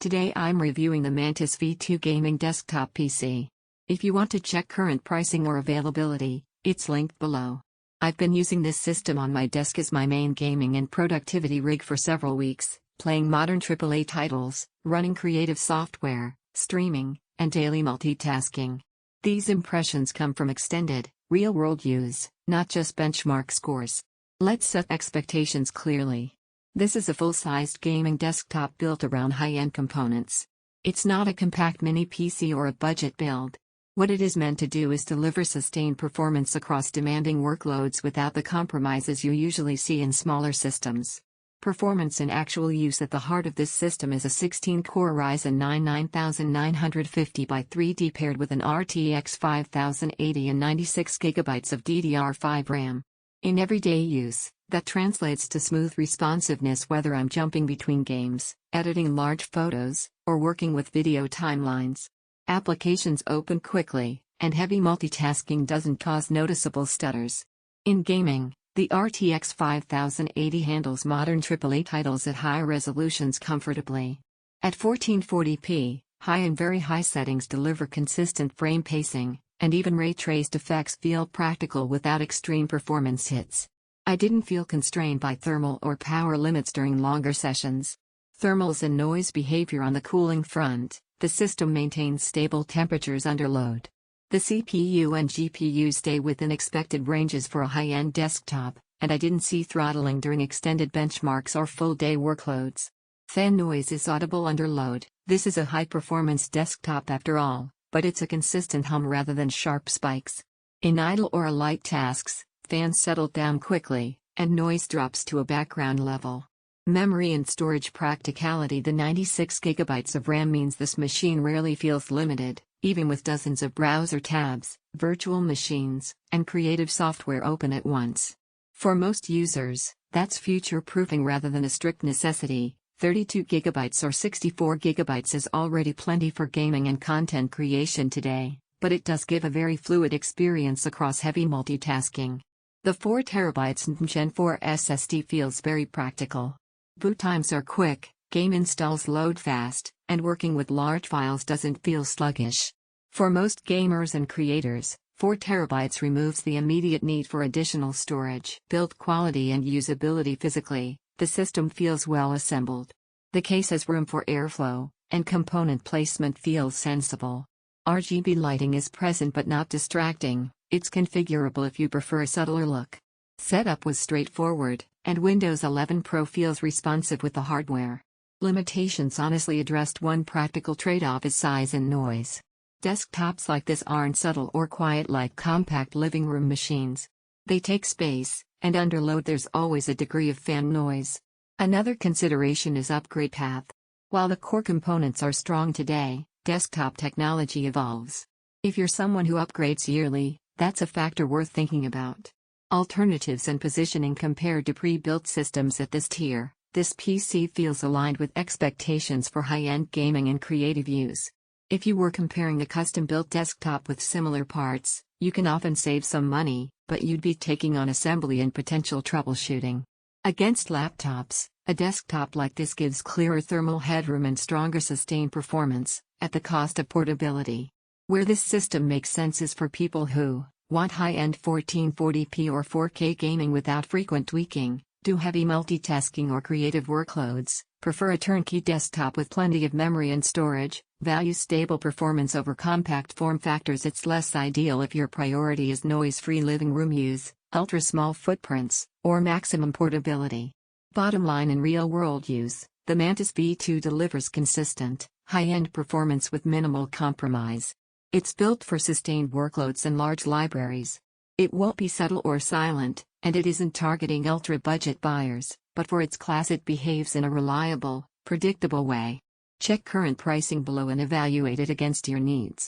Today I'm reviewing the Mantis V2 gaming desktop PC. If you want to check current pricing or availability, it's linked below. I've been using this system on my desk as my main gaming and productivity rig for several weeks, playing modern AAA titles, running creative software, streaming, and daily multitasking. These impressions come from extended, real-world use, not just benchmark scores. Let's set expectations clearly. This is a full-sized gaming desktop built around high-end components. It's not a compact mini PC or a budget build. What it is meant to do is deliver sustained performance across demanding workloads without the compromises you usually see in smaller systems. Performance in actual use. At the heart of this system is a 16-core Ryzen 9 9950 by 3D paired with an RTX 5080 and 96GB of DDR5 RAM. In everyday use, that translates to smooth responsiveness whether I'm jumping between games, editing large photos, or working with video timelines. Applications open quickly, and heavy multitasking doesn't cause noticeable stutters. In gaming, the RTX 5080 handles modern AAA titles at high resolutions comfortably. At 1440p, high and very high settings deliver consistent frame pacing, and even ray-traced effects feel practical without extreme performance hits. I didn't feel constrained by thermal or power limits during longer sessions. Thermals and noise behavior. On the cooling front, the system maintains stable temperatures under load. The CPU and GPU stay within expected ranges for a high-end desktop, and I didn't see throttling during extended benchmarks or full-day workloads. Fan noise is audible under load. This is a high-performance desktop after all, but it's a consistent hum rather than sharp spikes. In idle or light tasks, fans settle down quickly, and noise drops to a background level. Memory and storage practicality. The 96GB of RAM means this machine rarely feels limited, even with dozens of browser tabs, virtual machines, and creative software open at once. For most users, that's future-proofing rather than a strict necessity. 32GB or 64GB is already plenty for gaming and content creation today, but it does give a very fluid experience across heavy multitasking. The 4TB NVMe Gen4 SSD feels very practical. Boot times are quick, game installs load fast, and working with large files doesn't feel sluggish. For most gamers and creators, 4TB removes the immediate need for additional storage. Build quality and usability. Physically, the system feels well assembled. The case has room for airflow, and component placement feels sensible. RGB lighting is present but not distracting. It's configurable if you prefer a subtler look. Setup was straightforward, and Windows 11 Pro feels responsive with the hardware. Limitations. Honestly addressed. One practical trade-off is size and noise. Desktops like this aren't subtle or quiet like compact living room machines. They take space, and under load there's always a degree of fan noise. Another consideration is upgrade path. While the core components are strong today, desktop technology evolves. If you're someone who upgrades yearly, that's a factor worth thinking about. Alternatives and positioning. Compared to pre-built systems at this tier, this PC feels aligned with expectations for high-end gaming and creative use. If you were comparing a custom-built desktop with similar parts, you can often save some money, but you'd be taking on assembly and potential troubleshooting. Against laptops, a desktop like this gives clearer thermal headroom and stronger sustained performance, at the cost of portability. Where this system makes sense is for people who want high-end 1440p or 4K gaming without frequent tweaking, do heavy multitasking or creative workloads, prefer a turnkey desktop with plenty of memory and storage, value stable performance over compact form factors. It's less ideal if your priority is noise-free living room use, ultra-small footprints, or maximum portability. Bottom line. In real-world use, the Mantis V2 delivers consistent, high-end performance with minimal compromise. It's built for sustained workloads and large libraries. It won't be subtle or silent, and it isn't targeting ultra-budget buyers, but for its class it behaves in a reliable, predictable way. Check current pricing below and evaluate it against your needs.